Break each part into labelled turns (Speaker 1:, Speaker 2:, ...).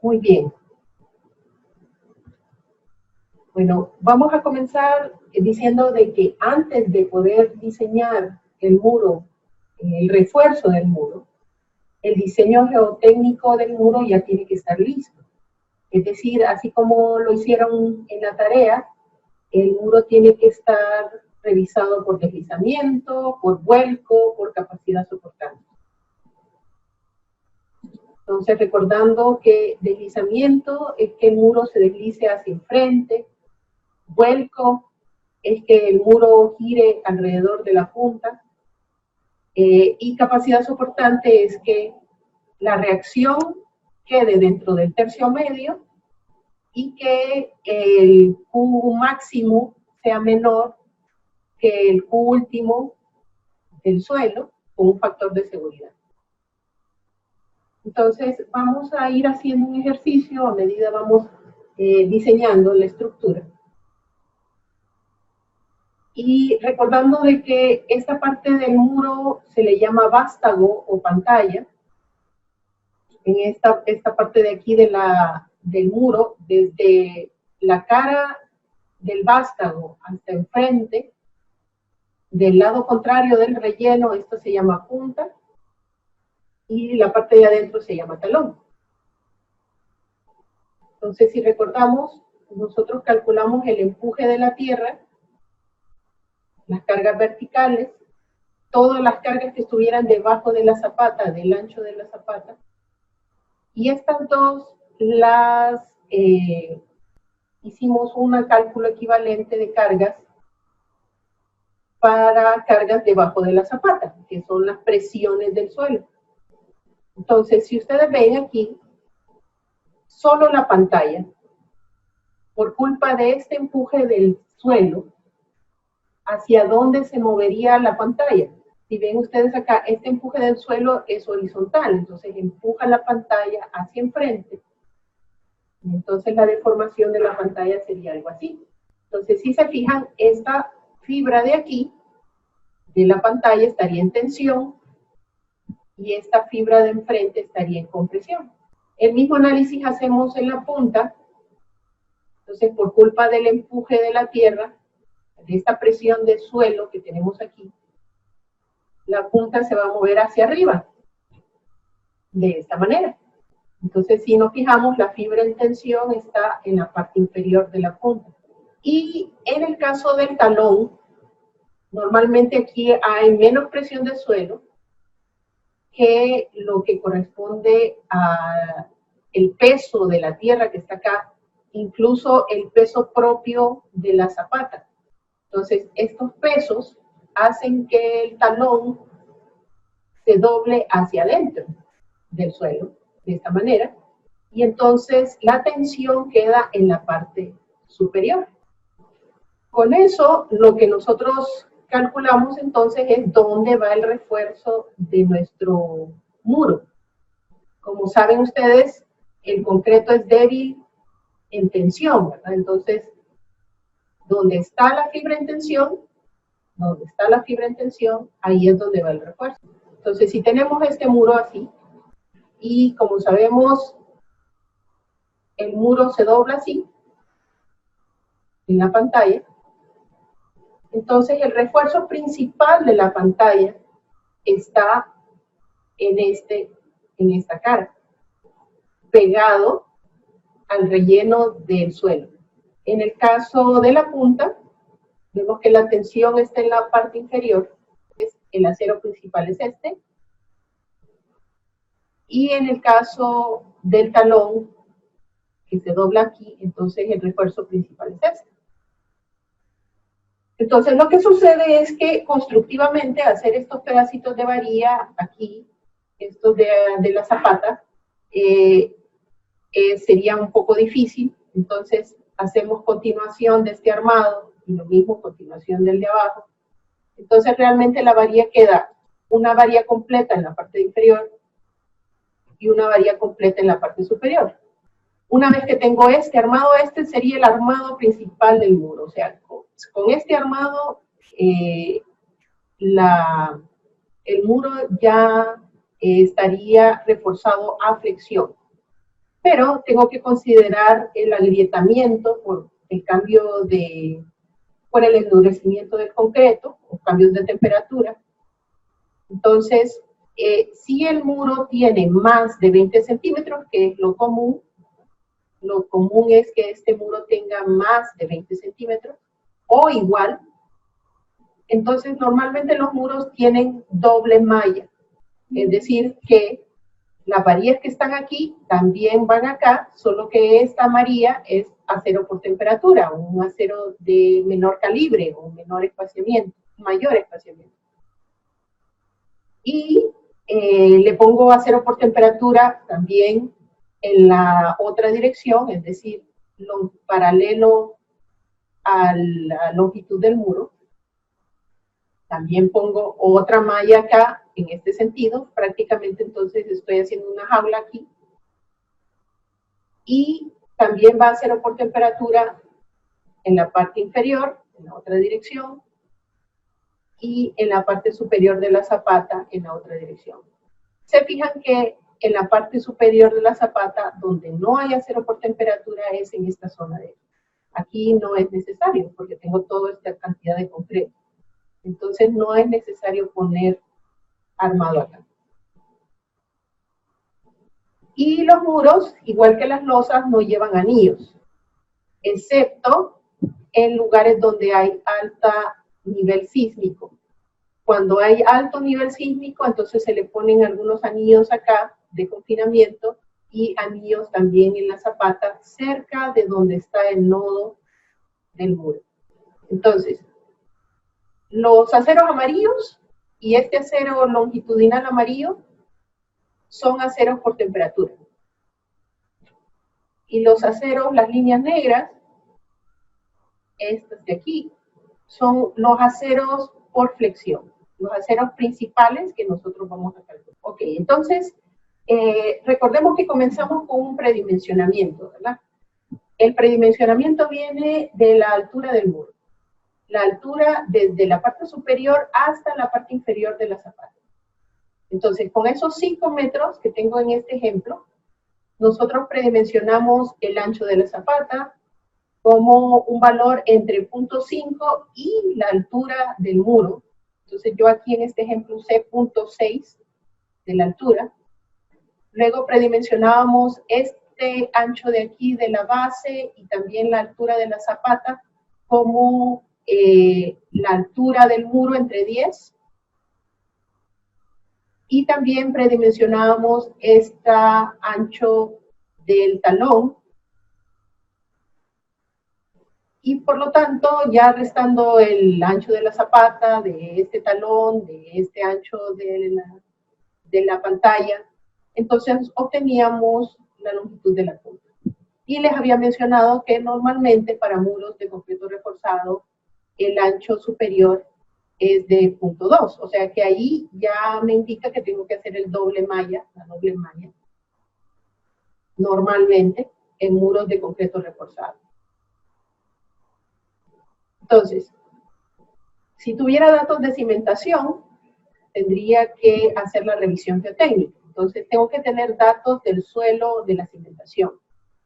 Speaker 1: Muy bien. Bueno, vamos a comenzar diciendo de que antes de poder diseñar el muro, el refuerzo del muro, el diseño geotécnico del muro ya tiene que estar listo. Es decir, así como lo hicieron en la tarea, el muro tiene que estar revisado por deslizamiento, por vuelco, por capacidad soportante. Entonces, recordando que deslizamiento es que el muro se deslice hacia enfrente, vuelco es que el muro gire alrededor de la punta, y capacidad soportante es que la reacción quede dentro del tercio medio y que el Q máximo sea menor que el Q último del suelo con un factor de seguridad. Entonces, vamos a ir haciendo un ejercicio a medida vamos diseñando la estructura. Y recordando de que esta parte del muro se le llama vástago o pantalla. En esta parte de aquí del muro, desde la cara del vástago hasta enfrente, del lado contrario del relleno, esto se llama punta, y la parte de adentro se llama talón. Entonces, si recordamos, nosotros calculamos el empuje de la tierra, las cargas verticales, todas las cargas que estuvieran debajo de la zapata, del ancho de la zapata, y estas dos hicimos un cálculo equivalente de cargas para cargas debajo de la zapata, que son las presiones del suelo. Entonces, si ustedes ven aquí, solo la pantalla, por culpa de este empuje del suelo, ¿hacia dónde se movería la pantalla? Si ven ustedes acá, este empuje del suelo es horizontal, entonces empuja la pantalla hacia enfrente. Entonces la deformación de la pantalla sería algo así. Entonces, si se fijan, esta fibra de aquí, de la pantalla, estaría en tensión y esta fibra de enfrente estaría en compresión. El mismo análisis hacemos en la punta. Entonces, por culpa del empuje de la tierra, de esta presión de suelo que tenemos aquí, la punta se va a mover hacia arriba, de esta manera. Entonces, si nos fijamos, la fibra en tensión está en la parte inferior de la punta. Y en el caso del talón, normalmente aquí hay menos presión de suelo que lo que corresponde a el peso de la tierra que está acá, incluso el peso propio de la zapata. Entonces, estos pesos hacen que el talón se doble hacia adentro del suelo, de esta manera, y entonces la tensión queda en la parte superior. Con eso, lo que nosotros calculamos entonces es dónde va el refuerzo de nuestro muro. Como saben ustedes, el concreto es débil en tensión, ¿verdad? Entonces, donde está la fibra en tensión, ahí es donde va el refuerzo. Entonces, si tenemos este muro así, y como sabemos, el muro se dobla así, en la pantalla, entonces el refuerzo principal de la pantalla está en esta cara, pegado al relleno del suelo. En el caso de la punta, vemos que la tensión está en la parte inferior, el acero principal es este, y en el caso del talón, que se dobla aquí, entonces el refuerzo principal es este. Entonces lo que sucede es que constructivamente hacer estos pedacitos de varilla aquí, estos de la zapata, sería un poco difícil. Entonces hacemos continuación de este armado y lo mismo continuación del de abajo. Entonces realmente la varilla queda una varilla completa en la parte inferior y una varilla completa en la parte superior. Una vez que tengo este armado, este sería el armado principal del muro. O sea, con este armado, el muro ya estaría reforzado a flexión. Pero tengo que considerar el agrietamiento por el cambio por el endurecimiento del concreto o cambios de temperatura. Entonces, si el muro tiene más de 20 centímetros, que es lo común es que este muro tenga más de 20 centímetros o igual. Entonces, normalmente los muros tienen doble malla, es decir, que las varillas que están aquí también van acá, solo que esta varilla es acero por temperatura, un acero de menor calibre o menor espaciamiento, mayor espaciamiento. Y le pongo acero por temperatura también en la otra dirección, es decir, paralelo a la longitud del muro. También pongo otra malla acá en este sentido, prácticamente entonces estoy haciendo una jaula aquí. Y también va a acero por temperatura en la parte inferior, en la otra dirección, y en la parte superior de la zapata en la otra dirección. Se fijan que en la parte superior de la zapata, donde no hay acero por temperatura, es en esta zona de aquí. Aquí no es necesario, porque tengo toda esta cantidad de concreto. Entonces no es necesario poner armado acá. Y los muros, igual que las losas, no llevan anillos, excepto en lugares donde hay alto nivel sísmico. Cuando hay alto nivel sísmico, entonces se le ponen algunos anillos acá de confinamiento y anillos también en la zapata cerca de donde está el nodo del muro. Entonces, los aceros amarillos y este acero longitudinal amarillo son aceros por temperatura. Y los aceros, las líneas negras, estas de aquí, son los aceros por flexión, los aceros principales que nosotros vamos a calcular. Ok, entonces, recordemos que comenzamos con un predimensionamiento, ¿verdad? El predimensionamiento viene de la altura del muro. La altura desde la parte superior hasta la parte inferior de la zapata. Entonces, con esos 5 metros que tengo en este ejemplo, nosotros predimensionamos el ancho de la zapata como un valor entre 0.5 y la altura del muro. Entonces, yo aquí en este ejemplo usé 0.6 de la altura. Luego predimensionábamos este ancho de aquí de la base y también la altura de la zapata como la altura del muro entre 10. Y también predimensionábamos este ancho del talón. Y por lo tanto, ya restando el ancho de la zapata, de este talón, de este ancho de la pantalla, entonces obteníamos la longitud de la punta. Y les había mencionado que normalmente para muros de concreto reforzado, el ancho superior es de 0.2, o sea que ahí ya me indica que tengo que hacer el doble malla, la doble malla, normalmente en muros de concreto reforzado. Entonces, si tuviera datos de cimentación, tendría que hacer la revisión geotécnica. Entonces, tengo que tener datos del suelo de la cimentación.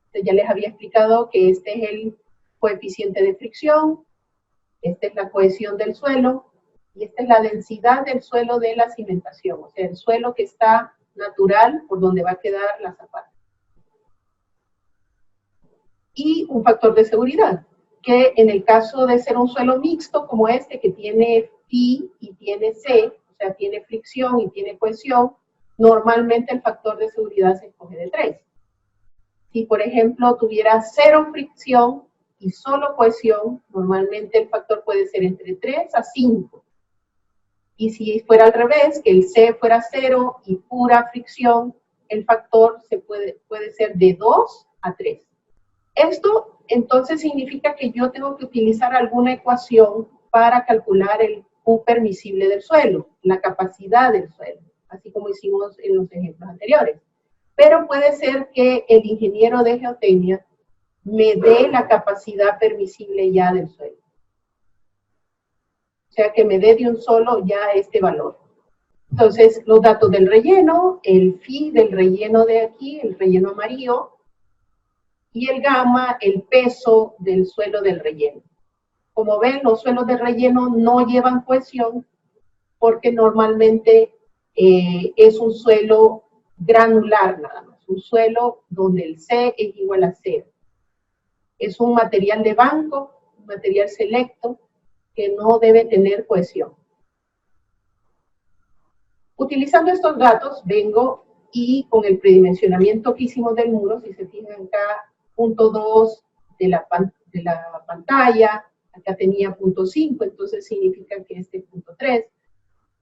Speaker 1: Entonces, ya les había explicado que este es el coeficiente de fricción, esta es la cohesión del suelo, y esta es la densidad del suelo de la cimentación, o sea, el suelo que está natural por donde va a quedar la zapata. Y un factor de seguridad, que en el caso de ser un suelo mixto como este, que tiene Phi y tiene C, o sea, tiene fricción y tiene cohesión, normalmente el factor de seguridad se escoge de 3. Si, por ejemplo, tuviera 0 fricción y solo cohesión, normalmente el factor puede ser entre 3 a 5. Y si fuera al revés, que el C fuera 0 y pura fricción, el factor puede ser de 2 a 3. Esto entonces significa que yo tengo que utilizar alguna ecuación para calcular el Q permisible del suelo, la capacidad del suelo, así como hicimos en los ejemplos anteriores. Pero puede ser que el ingeniero de geotecnia me dé la capacidad permisible ya del suelo. O sea, que me dé de un solo ya este valor. Entonces, los datos del relleno, el phi del relleno de aquí, el relleno amarillo, y el gamma, el peso del suelo del relleno. Como ven, los suelos de relleno no llevan cohesión porque normalmente es un suelo granular nada más, un suelo donde el C es igual a 0. Es un material de banco, un material selecto que no debe tener cohesión. Utilizando estos datos, vengo y con el predimensionamiento que hicimos del muro, si se fijan acá, punto 2 de la pantalla, acá tenía punto 5, entonces significa que este punto 3.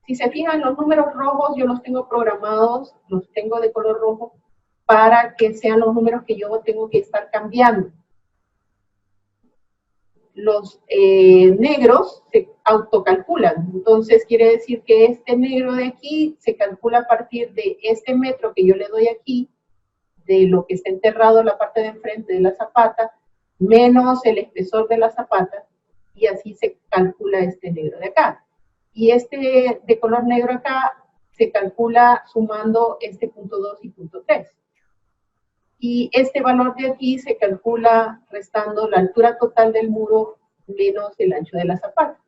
Speaker 1: Si se fijan, los números rojos yo los tengo programados, los tengo de color rojo, para que sean los números que yo tengo que estar cambiando. Los negros se autocalculan, entonces quiere decir que este negro de aquí se calcula a partir de este metro que yo le doy aquí, de lo que está enterrado en la parte de enfrente de la zapata, menos el espesor de la zapata, y así se calcula este negro de acá. Y este de color negro acá se calcula sumando este punto 2 y punto 3. Y este valor de aquí se calcula restando la altura total del muro menos el ancho de la zapata.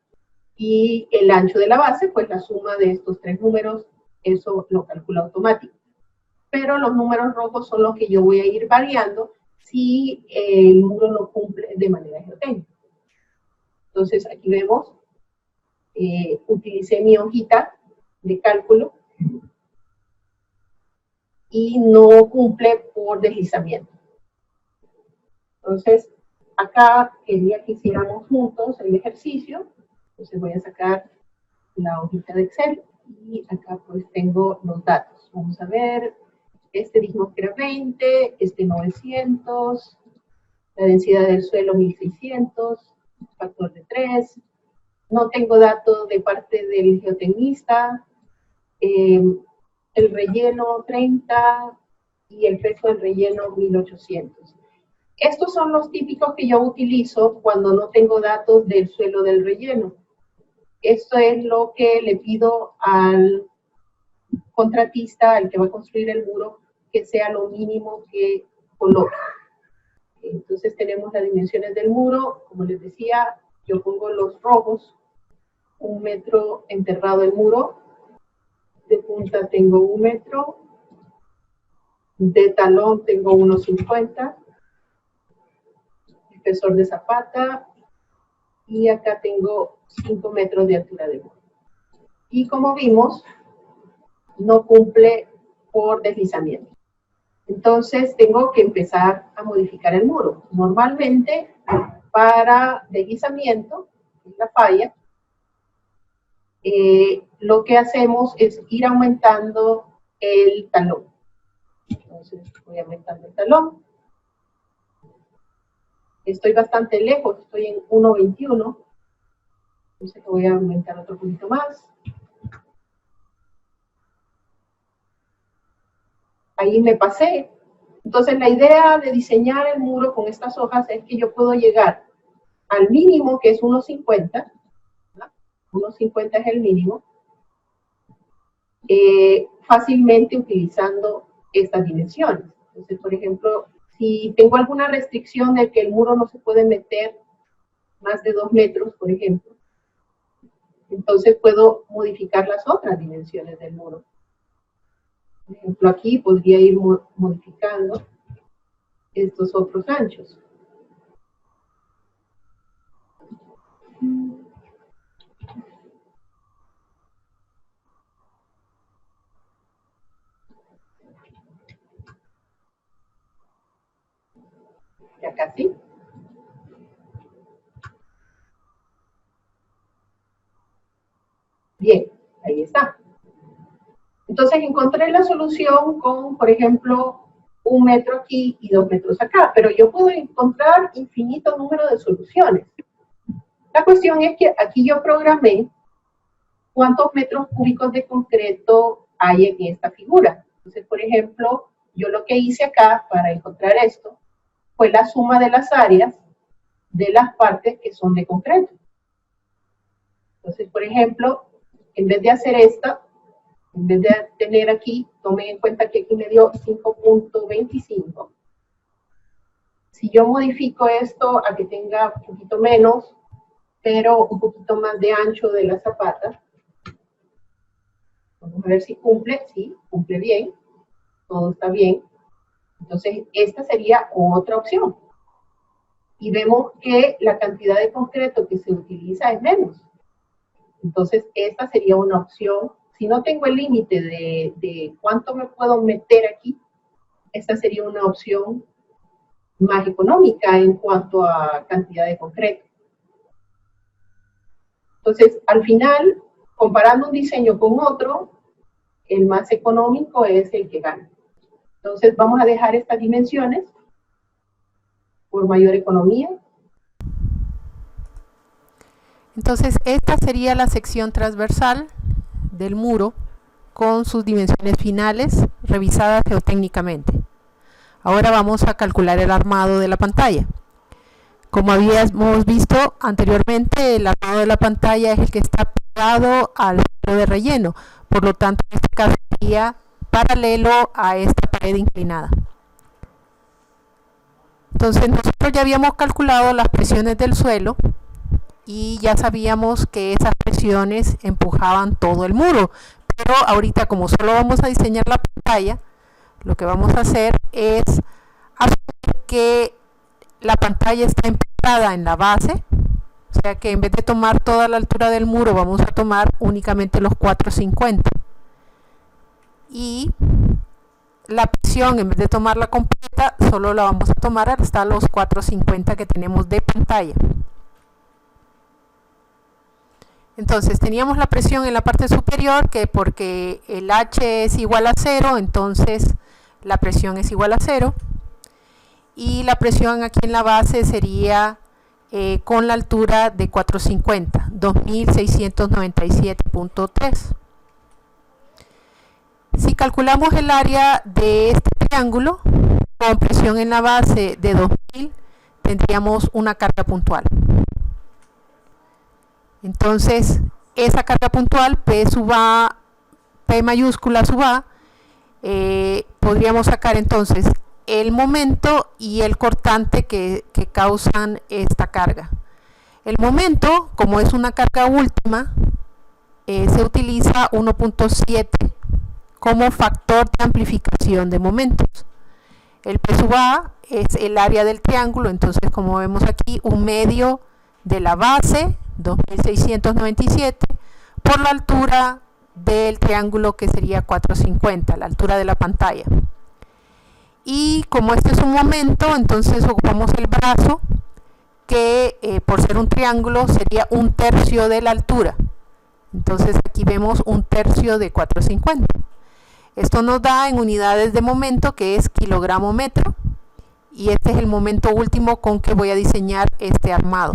Speaker 1: Y el ancho de la base, pues la suma de estos tres números, eso lo calcula automático. Pero los números rojos son los que yo voy a ir variando si el muro no cumple de manera geotécnica. Entonces aquí vemos, utilicé mi hojita de cálculo y no cumple por deslizamiento. Entonces, acá quería que hiciéramos juntos el ejercicio. Entonces voy a sacar la hojita de Excel y acá pues tengo los datos. Vamos a ver, este dijimos que era 20, este 900, la densidad del suelo 1600, factor de 3. No tengo datos de parte del geotecnista, el relleno 30 y el peso del relleno 1800. Estos son los típicos que yo utilizo cuando no tengo datos del suelo del relleno. Esto es lo que le pido al contratista, al que va a construir el muro, que sea lo mínimo que coloque. Entonces tenemos las dimensiones del muro, como les decía, yo pongo los rojos, 1 metro enterrado el muro, de punta tengo 1 metro, de talón tengo 1,50, espesor de zapata, y acá tengo 5 metros de altura de muro. Y como vimos, no cumple por deslizamiento. Entonces tengo que empezar a modificar el muro. Normalmente, para deslizamiento, la falla, lo que hacemos es ir aumentando el talón. Entonces voy aumentando el talón. Estoy bastante lejos, estoy en 1,21. Entonces lo voy a aumentar otro poquito más. Ahí me pasé. Entonces la idea de diseñar el muro con estas hojas es que yo puedo llegar al mínimo, que es 1,50. 1,50 es el mínimo. Fácilmente utilizando estas dimensiones. Entonces, por ejemplo, si tengo alguna restricción de que el muro no se puede meter más de 2 metros, por ejemplo, entonces puedo modificar las otras dimensiones del muro. Por ejemplo, aquí podría ir modificando estos otros anchos. Ya casi. Bien, ahí está. Entonces encontré la solución con, por ejemplo, 1 metro aquí y 2 metros acá, pero yo puedo encontrar infinito número de soluciones. La cuestión es que aquí yo programé cuántos metros cúbicos de concreto hay en esta figura. Entonces, por ejemplo, yo lo que hice acá para encontrar esto fue la suma de las áreas de las partes que son de concreto. Entonces, por ejemplo, en vez de hacer esta, En vez de tener aquí, tomen en cuenta que aquí me dio 5.25. Si yo modifico esto a que tenga un poquito menos, pero un poquito más de ancho de la zapata, vamos a ver si cumple. Sí, cumple bien, todo está bien. Entonces, esta sería otra opción. Y vemos que la cantidad de concreto que se utiliza es menos. Entonces, esta sería una opción. Si no tengo el límite de cuánto me puedo meter aquí, esta sería una opción más económica en cuanto a cantidad de concreto. Entonces, al final, comparando un diseño con otro, el más económico es el que gana. Entonces, vamos a dejar estas dimensiones por mayor economía.
Speaker 2: Entonces, esta sería la sección transversal del muro con sus dimensiones finales revisadas geotécnicamente. Ahora vamos a calcular el armado de la pantalla. Como habíamos visto anteriormente, el armado de la pantalla es el que está pegado al suelo de relleno. Por lo tanto, en este caso sería paralelo a esta pared inclinada. Entonces, nosotros ya habíamos calculado las presiones del suelo y ya sabíamos que esas presiones empujaban todo el muro. Pero ahorita, como solo vamos a diseñar la pantalla, lo que vamos a hacer es asumir que la pantalla está empezada en la base, o sea que en vez de tomar toda la altura del muro, vamos a tomar únicamente los 450. Y la presión, en vez de tomarla completa, solo la vamos a tomar hasta los 450 que tenemos de pantalla. Entonces teníamos la presión en la parte superior, que porque el H es igual a 0, entonces la presión es igual a 0. Y la presión aquí en la base sería con la altura de 450, 2697.3. Si calculamos el área de este triángulo con presión en la base de 2000, tendríamos una carga puntual. Entonces, esa carga puntual, P sub A, P mayúscula sub A, podríamos sacar entonces el momento y el cortante que causan esta carga. El momento, como es una carga última, se utiliza 1.7 como factor de amplificación de momentos. El P sub A es el área del triángulo, entonces como vemos aquí, un medio de la base, 2697, por la altura del triángulo que sería 450, la altura de la pantalla. Y como este es un momento, entonces ocupamos el brazo, que por ser un triángulo sería 1/3 de la altura. Entonces aquí vemos 1/3 de 450. Esto nos da en unidades de momento, que es kilogramo metro, y este es el momento último con que voy a diseñar este armado.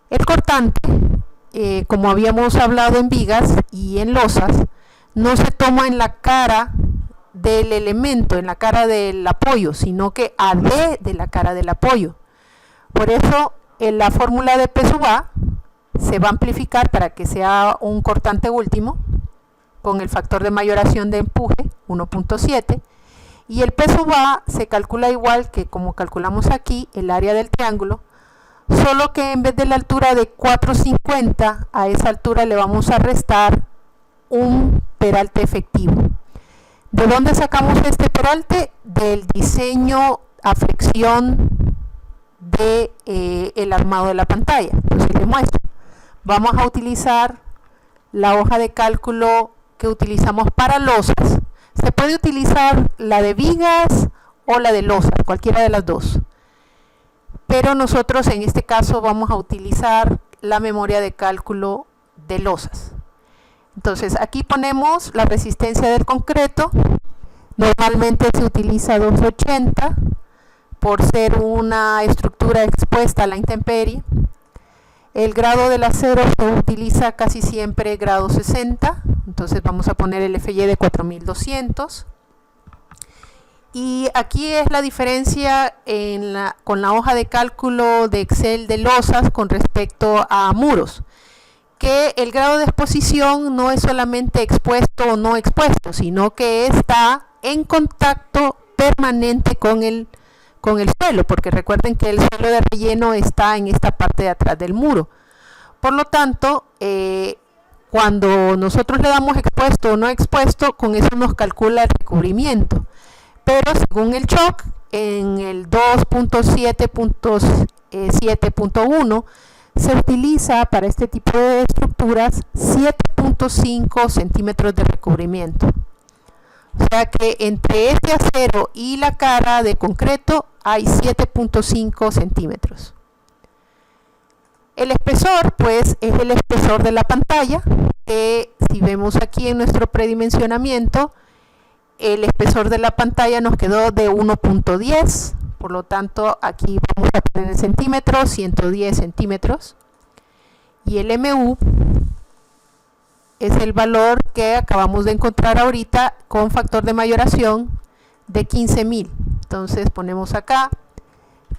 Speaker 2: El cortante, como habíamos hablado en vigas y en losas, no se toma en la cara del elemento, en la cara del apoyo, sino que a D de la cara del apoyo. Por eso en la fórmula de P sub A se va a amplificar para que sea un cortante último con el factor de mayoración de empuje 1.7, y el P sub A se calcula igual que como calculamos aquí el área del triángulo, solo que en vez de la altura de 450, a esa altura le vamos a restar un peralte efectivo. ¿De dónde sacamos este peralte? Del diseño a flexión de el armado de la pantalla. Entonces les muestro. Vamos a utilizar la hoja de cálculo que utilizamos para losas. Se puede utilizar la de vigas o la de losas, cualquiera de las dos. Pero nosotros en este caso vamos a utilizar la memoria de cálculo de losas. Entonces aquí ponemos la resistencia del concreto. Normalmente se utiliza 280 por ser una estructura expuesta a la intemperie. El grado del acero se utiliza casi siempre grado 60, entonces vamos a poner el FY de 4200. Y aquí es la diferencia con la hoja de cálculo de Excel de losas con respecto a muros, que el grado de exposición no es solamente expuesto o no expuesto, sino que está en contacto permanente con el suelo, porque recuerden que el suelo de relleno está en esta parte de atrás del muro. Por lo tanto, cuando nosotros le damos expuesto o no expuesto, con eso nos calcula el recubrimiento. Pero según el CHOC, en el 2.7.7.1 se utiliza para este tipo de estructuras 7.5 centímetros de recubrimiento. O sea que entre este acero y la cara de concreto hay 7.5 centímetros. El espesor, pues, es el espesor de la pantalla, que si vemos aquí en nuestro predimensionamiento, el espesor de la pantalla nos quedó de 1.10, por lo tanto aquí vamos a poner en centímetros, 110 centímetros, y el MU es el valor que acabamos de encontrar ahorita con factor de mayoración de 15.000. Entonces ponemos acá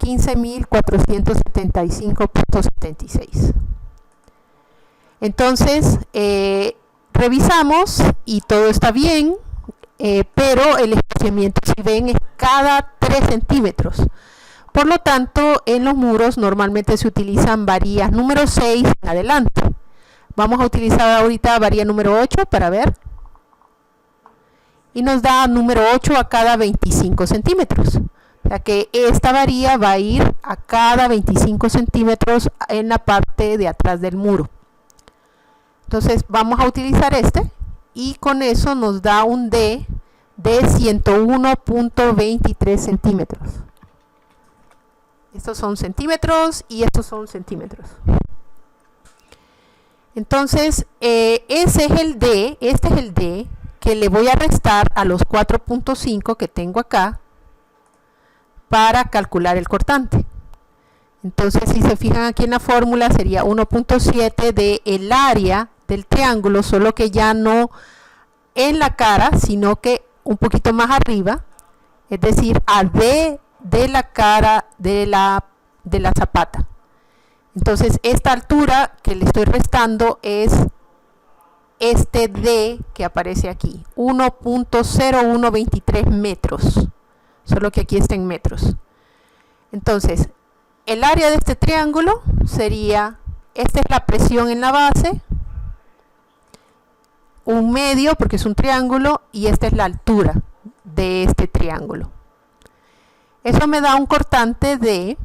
Speaker 2: 15.475.76. Entonces revisamos y todo está bien, pero el espaciamiento, si ven, es cada 3 centímetros. Por lo tanto, en los muros normalmente se utilizan varillas número 6 en adelante. Vamos a utilizar ahorita varilla número 8 para ver. Y nos da número 8 a cada 25 centímetros. O sea que esta varilla va a ir a cada 25 centímetros en la parte de atrás del muro. Entonces vamos a utilizar este y con eso nos da un D de 101.23 centímetros. Estos son centímetros y estos son centímetros. Entonces, ese es el D, este es el D que le voy a restar a los 4.5 que tengo acá para calcular el cortante. Entonces, si se fijan aquí en la fórmula, sería 1.7 de el área del triángulo, solo que ya no en la cara, sino que un poquito más arriba, es decir, a D de la cara de la zapata. Entonces, esta altura que le estoy restando es este D que aparece aquí, 1.0123 metros, solo que aquí está en metros. Entonces, el área de este triángulo sería, esta es la presión en la base, un medio porque es un triángulo, y esta es la altura de este triángulo. Eso me da un cortante de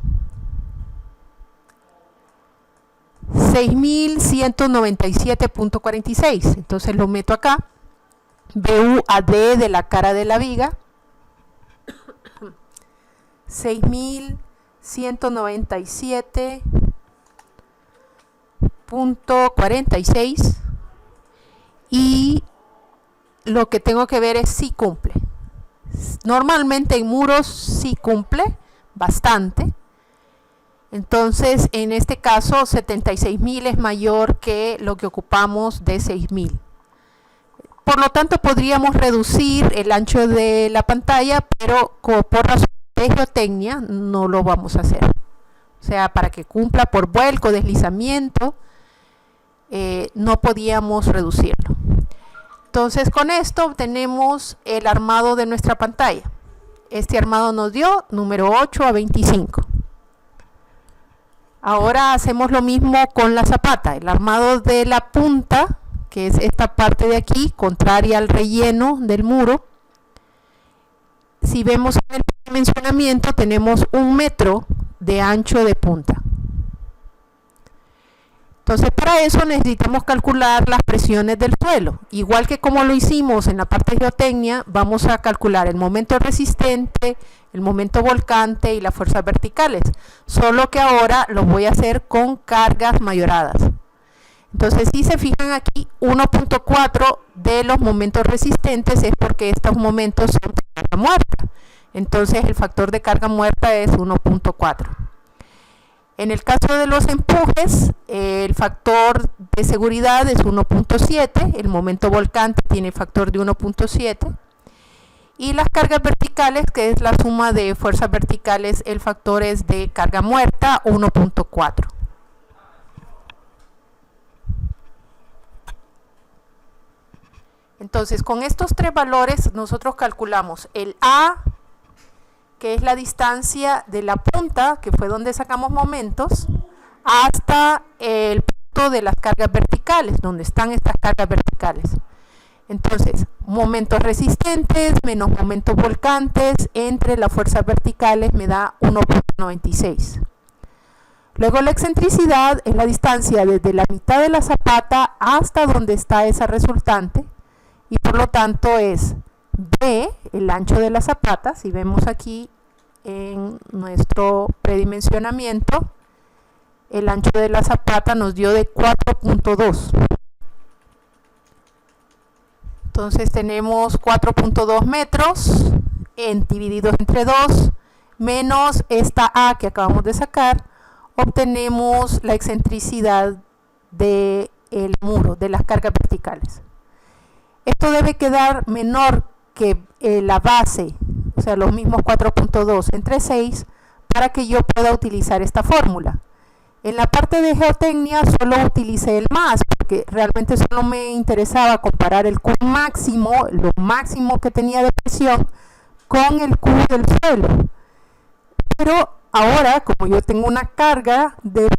Speaker 2: 6.197.46. Entonces lo meto acá. BU a D de la cara de la viga. 6.197.46. Y lo que tengo que ver es si cumple. Normalmente en muros sí cumple bastante. Entonces, en este caso, 76.000 es mayor que lo que ocupamos de 6.000. Por lo tanto, podríamos reducir el ancho de la pantalla, pero por razón de geotecnia no lo vamos a hacer. O sea, para que cumpla por vuelco, deslizamiento, no podíamos reducirlo. Entonces, con esto obtenemos el armado de nuestra pantalla. Este armado nos dio número 8 a 25. Ahora hacemos lo mismo con la zapata. El armado de la punta, que es esta parte de aquí, contraria al relleno del muro. Si vemos en el dimensionamiento, tenemos 1 metro de ancho de punta. Entonces, para eso necesitamos calcular las presiones del suelo. Igual que como lo hicimos en la parte de geotecnia, vamos a calcular el momento resistente, el momento volcante y las fuerzas verticales. Solo que ahora lo voy a hacer con cargas mayoradas. Entonces, si se fijan aquí, 1.4 de los momentos resistentes es porque estos momentos son de carga muerta. Entonces, el factor de carga muerta es 1.4. En el caso de los empujes, el factor de seguridad es 1.7, el momento volcante tiene factor de 1.7, y las cargas verticales, que es la suma de fuerzas verticales, el factor es de carga muerta 1.4. Entonces, con estos tres valores nosotros calculamos el A, que es la distancia de la punta, que fue donde sacamos momentos, hasta el punto de las cargas verticales, donde están estas cargas verticales. Entonces, momentos resistentes menos momentos volcantes entre las fuerzas verticales me da 1.96. Luego la excentricidad es la distancia desde la mitad de la zapata hasta donde está esa resultante, y por lo tanto es B, el ancho de la zapata. Si vemos aquí en nuestro predimensionamiento, el ancho de la zapata nos dio de 4.2. Entonces tenemos 4.2 metros divididos entre 2 menos esta A que acabamos de sacar, obtenemos la excentricidad del muro, de las cargas verticales. Esto debe quedar menor que la base, o sea, los mismos 4.2 entre 6, para que yo pueda utilizar esta fórmula. En la parte de geotecnia solo utilicé el más, porque realmente solo me interesaba comparar el Q máximo, lo máximo que tenía de presión, con el Q del suelo. Pero ahora, como yo tengo una carga, debo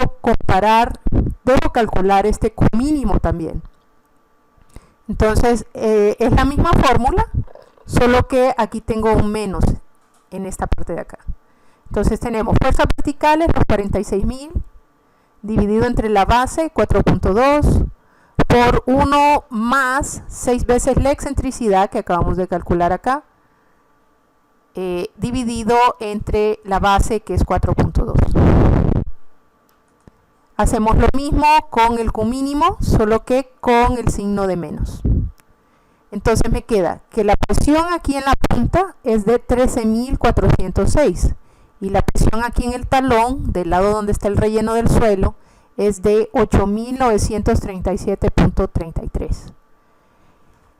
Speaker 2: calcular este Q mínimo también. Entonces, es la misma fórmula, solo que aquí tengo un menos en esta parte de acá. Entonces tenemos fuerzas verticales, los 46.000, dividido entre la base, 4.2, por 1 más 6 veces la excentricidad que acabamos de calcular acá, dividido entre la base, que es 4.2. Hacemos lo mismo con el Q mínimo, solo que con el signo de menos. Entonces me queda que la presión aquí en la punta es de 13.406 y la presión aquí en el talón, del lado donde está el relleno del suelo, es de 8.937.33.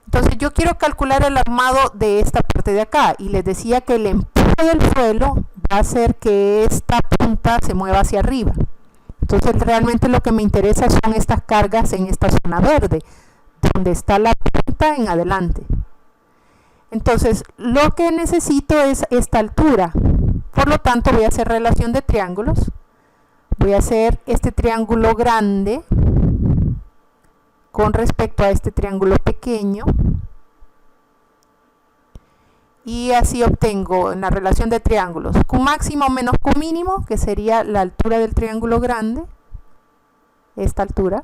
Speaker 2: Entonces yo quiero calcular el armado de esta parte de acá, y les decía que el empuje del suelo va a hacer que esta punta se mueva hacia arriba. Entonces realmente lo que me interesa son estas cargas en esta zona verde, donde está la punta en adelante. Entonces lo que necesito es esta altura. Por lo tanto voy a hacer relación de triángulos. Voy a hacer este triángulo grande con respecto a este triángulo pequeño. Y así obtengo en la relación de triángulos Q máximo menos Q mínimo, que sería la altura del triángulo grande, esta altura,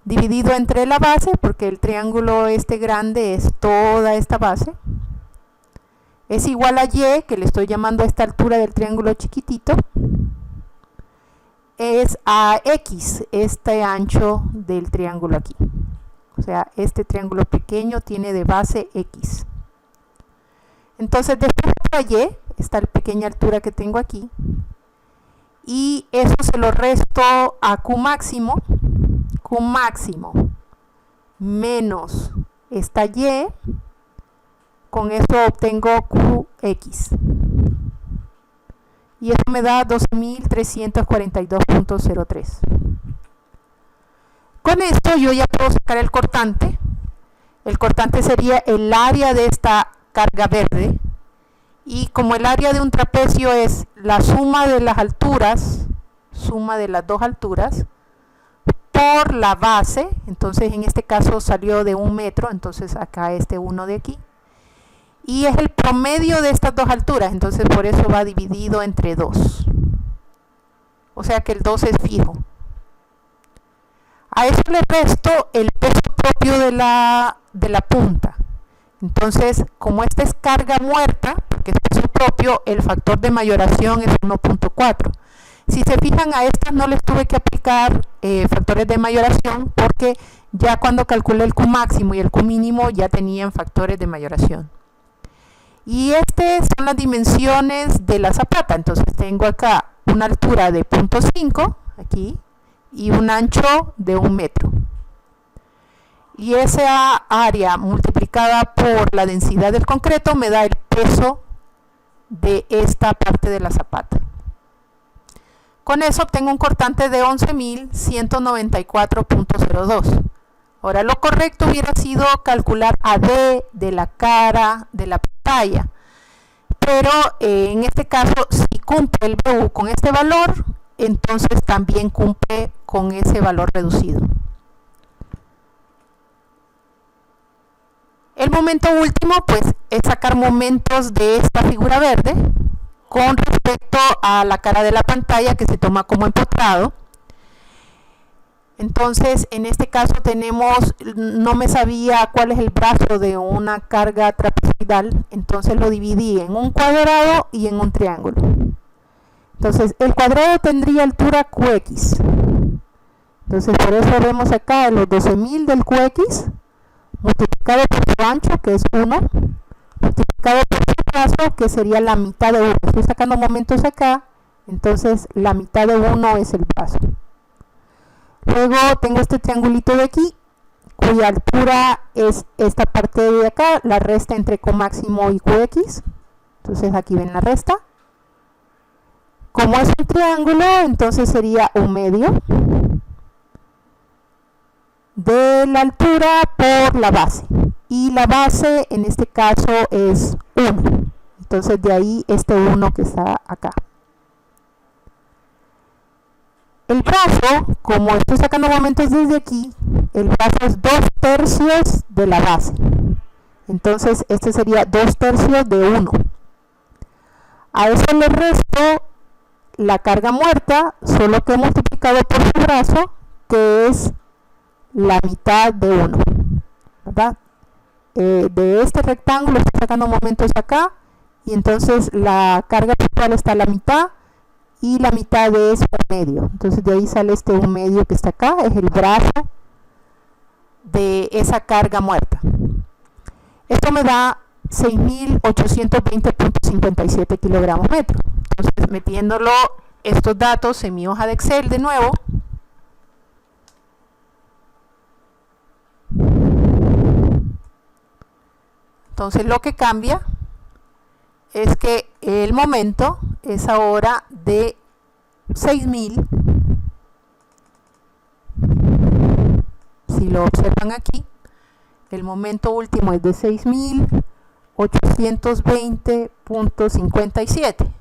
Speaker 2: dividido entre la base, porque el triángulo este grande es toda esta base, es igual a Y, que le estoy llamando a esta altura del triángulo chiquitito, es a X, este ancho del triángulo aquí. O sea, este triángulo pequeño tiene de base X. Entonces, después de Y, esta pequeña altura que tengo aquí, y eso se lo resto a Q máximo menos esta Y, con eso obtengo QX. Y eso me da 12.342.03. Con esto yo ya puedo sacar el cortante. El cortante sería el área de esta carga verde. Y como el área de un trapecio es la suma de las alturas, suma de las dos alturas, por la base, entonces en este caso salió de 1 metro, entonces acá este 1 de aquí. Y es el promedio de estas dos alturas, entonces por eso va dividido entre 2. O sea que el 2 es fijo. A eso le resto el peso propio de la punta. Entonces, como esta es carga muerta, porque es peso propio, el factor de mayoración es 1.4. Si se fijan, a estas no les tuve que aplicar factores de mayoración, porque ya cuando calculé el Q máximo y el Q mínimo ya tenían factores de mayoración. Y estas son las dimensiones de la zapata. Entonces tengo acá una altura de 0.5 aquí y un ancho de 1 metro. Y esa área multiplicada por la densidad del concreto me da el peso de esta parte de la zapata. Con eso obtengo un cortante de 11.194.02. Ahora, lo correcto hubiera sido calcular AD de la cara de la pantalla, pero en este caso, si cumple el BU con este valor, entonces también cumple con ese valor reducido. El momento último, pues, es sacar momentos de esta figura verde con respecto a la cara de la pantalla, que se toma como empotrado. Entonces, en este caso tenemos, no me sabía cuál es el brazo de una carga trapezoidal, entonces lo dividí en un cuadrado y en un triángulo. Entonces, el cuadrado tendría altura QX. Entonces, por eso vemos acá los 12.000 del QX, multiplicado por su ancho, que es 1, multiplicado por su brazo, que sería la mitad de 1. Estoy sacando momentos acá, entonces la mitad de 1 es el brazo. Luego tengo este triangulito de aquí, cuya altura es esta parte de acá, la resta entre Comáximo y QX. Entonces aquí ven la resta. Como es un triángulo, entonces sería un medio de la altura por la base. Y la base en este caso es 1. Entonces de ahí este 1 que está acá. El brazo, como estoy sacando momentos desde aquí, el brazo es 2/3 de la base. Entonces este sería 2/3 de 1. A eso le resto la carga muerta, solo que he multiplicado por su brazo, que es la mitad de 1. ¿Verdad? De este rectángulo estoy sacando momentos acá, y entonces la carga total está a la mitad, y la mitad de eso un medio. Entonces de ahí sale este un medio que está acá, es el brazo de esa carga muerta. Esto me da 6.820.57 kilogramos metro. Entonces, metiéndolo estos datos en mi hoja de Excel de nuevo, entonces lo que cambia es que el momento es ahora de 6.000. Si lo observan aquí, el momento último es de 6.820.57.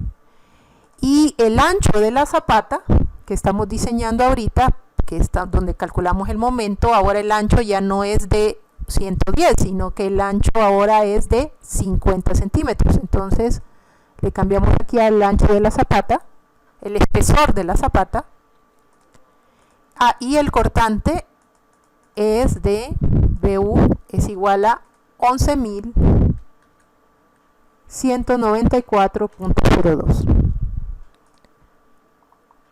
Speaker 2: Y el ancho de la zapata que estamos diseñando ahorita, que está donde calculamos el momento, ahora el ancho ya no es de 110, sino que el ancho ahora es de 50 centímetros. Entonces le cambiamos aquí al ancho de la zapata, el espesor de la zapata, y el cortante es de BU es igual a 11.194.02.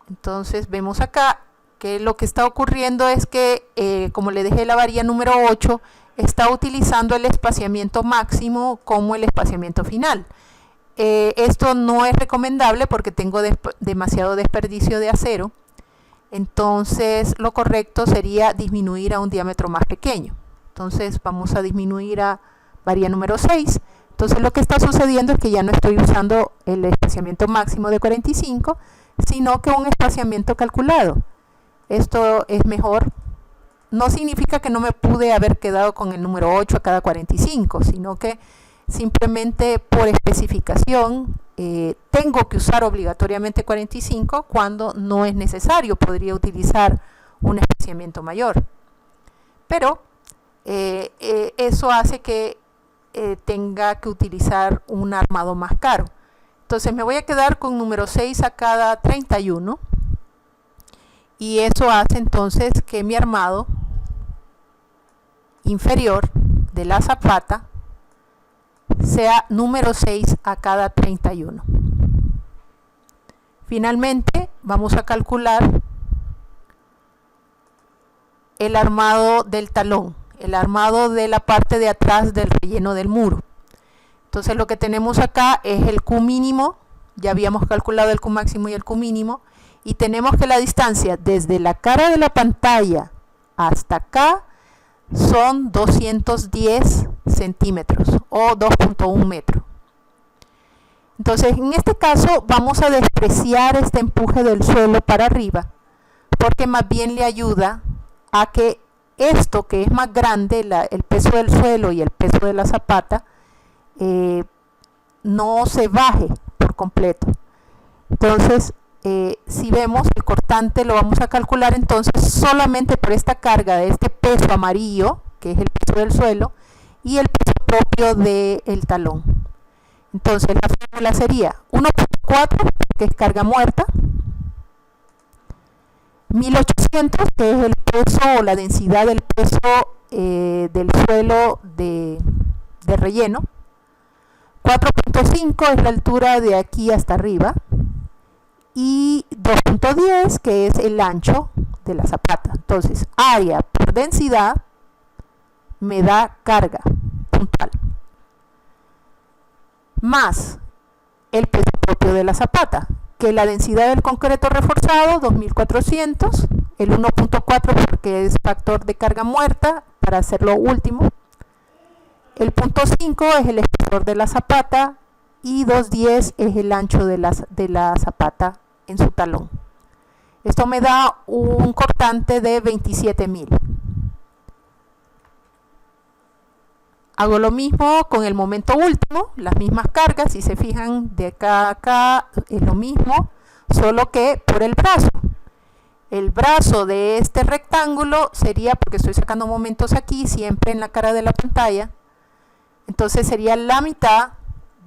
Speaker 2: Entonces vemos acá que lo que está ocurriendo es que, como le dejé la varilla número 8, está utilizando el espaciamiento máximo como el espaciamiento final. Esto no es recomendable porque tengo demasiado desperdicio de acero. Entonces lo correcto sería disminuir a un diámetro más pequeño. Entonces vamos a disminuir a varilla número 6. Entonces lo que está sucediendo es que ya no estoy usando el espaciamiento máximo de 45, sino que un espaciamiento calculado. Esto es mejor. No significa que no me pude haber quedado con el número 8 a cada 45, sino que simplemente por especificación tengo que usar obligatoriamente 45 cuando no es necesario. Podría utilizar un espaciamiento mayor. Pero eso hace que tenga que utilizar un armado más caro. Entonces me voy a quedar con número 6 a cada 31. Y eso hace entonces que mi armado inferior de la zapata sea número 6 a cada 31. Finalmente vamos a calcular el armado del talón, el armado de la parte de atrás del relleno del muro. Entonces lo que tenemos acá es el Q mínimo, ya habíamos calculado el Q máximo y el Q mínimo, y tenemos que la distancia desde la cara de la pantalla hasta acá son 210 centímetros o 2.1 metros. Entonces en este caso vamos a despreciar este empuje del suelo para arriba, porque más bien le ayuda a que esto que es más grande, el peso del suelo y el peso de la zapata, no se baje por completo. Entonces, si vemos el cortante lo vamos a calcular entonces solamente por esta carga de este peso amarillo, que es el peso del suelo, y el peso propio del talón. Entonces la fórmula sería 1.4, que es carga muerta, 1800, que es el peso o la densidad del peso del suelo de relleno, 4.5 es la altura de aquí hasta arriba, y 2.10 que es el ancho de la zapata. Entonces área por densidad me da carga puntual más el peso propio de la zapata, que la densidad del concreto reforzado 2400, el 1.4 porque es factor de carga muerta para hacerlo último, el 0.5 es el espesor de la zapata y 2.10 es el ancho de la zapata en su talón. Esto me da un cortante de 27.000. Hago lo mismo con el momento último, las mismas cargas, si se fijan de acá a acá es lo mismo, solo que por el brazo. El brazo de este rectángulo sería, porque estoy sacando momentos aquí, siempre en la cara de la pantalla, entonces sería la mitad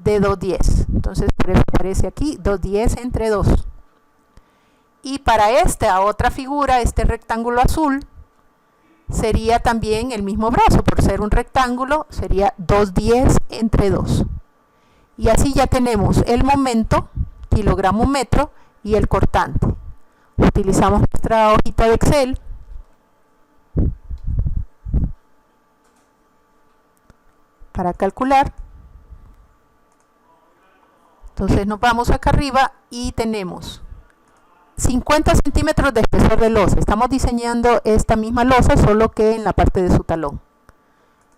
Speaker 2: de 2.10. Entonces por eso aparece aquí 2.10 entre 2. Y para esta otra figura, este rectángulo azul, sería también el mismo brazo, por ser un rectángulo, sería 2.10 entre 2. Y así ya tenemos el momento, kilogramo metro, y el cortante. Utilizamos nuestra hojita de Excel para calcular. Entonces nos vamos acá arriba y tenemos 50 centímetros de espesor de losa. Estamos diseñando esta misma losa, solo que en la parte de su talón.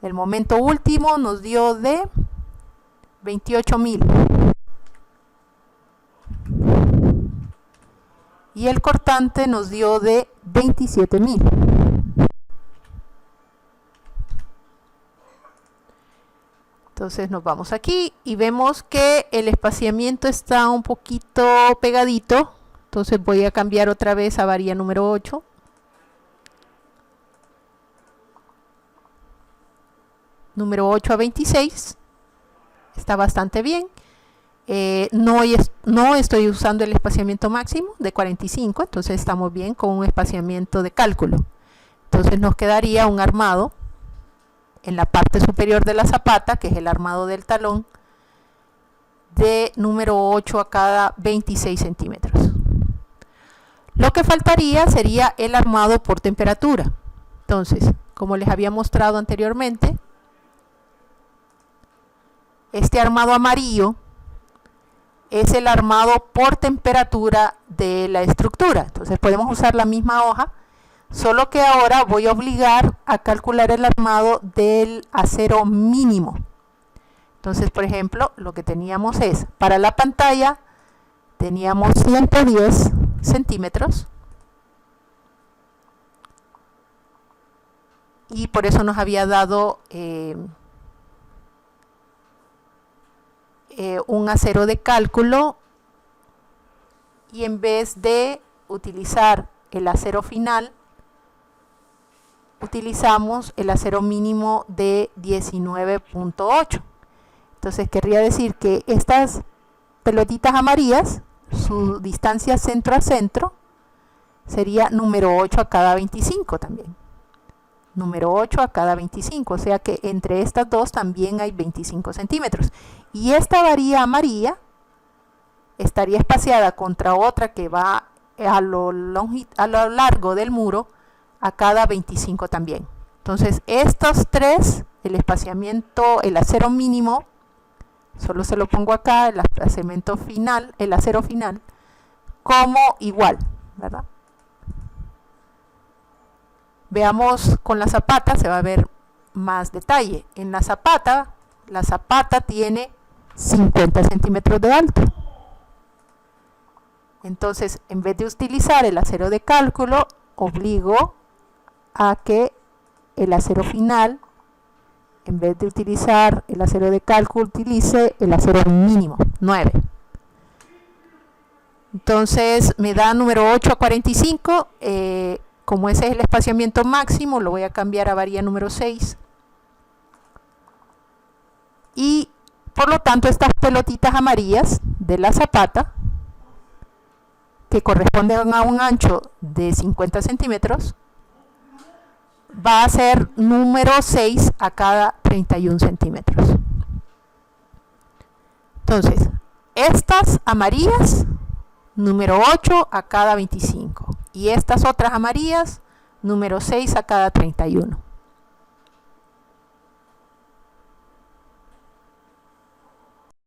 Speaker 2: El momento último nos dio de 28.000. Y el cortante nos dio de 27.000. Entonces nos vamos aquí y vemos que el espaciamiento está un poquito pegadito. Entonces voy a cambiar otra vez a varilla número 8. Número 8 a 26. Está bastante bien. No estoy usando el espaciamiento máximo de 45. Entonces estamos bien con un espaciamiento de cálculo. Entonces nos quedaría un armado en la parte superior de la zapata, que es el armado del talón, de número 8 a cada 26 centímetros. Lo que faltaría sería el armado por temperatura. Entonces, como les había mostrado anteriormente, este armado amarillo es el armado por temperatura de la estructura. Entonces podemos usar la misma hoja, solo que ahora voy a obligar a calcular el armado del acero mínimo. Entonces, por ejemplo, lo que teníamos es, para la pantalla, teníamos 110 centímetros y por eso nos había dado un acero de cálculo, y en vez de utilizar el acero final utilizamos el acero mínimo de 19.8. entonces querría decir que estas pelotitas amarillas, su distancia centro a centro sería número 8 a cada 25 también. Número 8 a cada 25, o sea que entre estas dos también hay 25 centímetros. Y esta varilla amarilla estaría espaciada contra otra que va a lo largo del muro a cada 25 también. Entonces estos tres, el espaciamiento, el acero mínimo, solo se lo pongo acá, el acero final, como igual, ¿verdad? Veamos con la zapata, se va a ver más detalle. En la zapata tiene 50 centímetros de alto. Entonces, en vez de utilizar el acero de cálculo, obligo a que el acero final, en vez de utilizar el acero de cálculo, utilice el acero mínimo, 9. Entonces me da número 8 a 45. Como ese es el espaciamiento máximo, lo voy a cambiar a varilla número 6. Y por lo tanto estas pelotitas amarillas de la zapata, que corresponden a un ancho de 50 centímetros, va a ser número 6 a cada 31 centímetros. Entonces, estas amarillas, número 8 a cada 25. Y estas otras amarillas, número 6 a cada 31.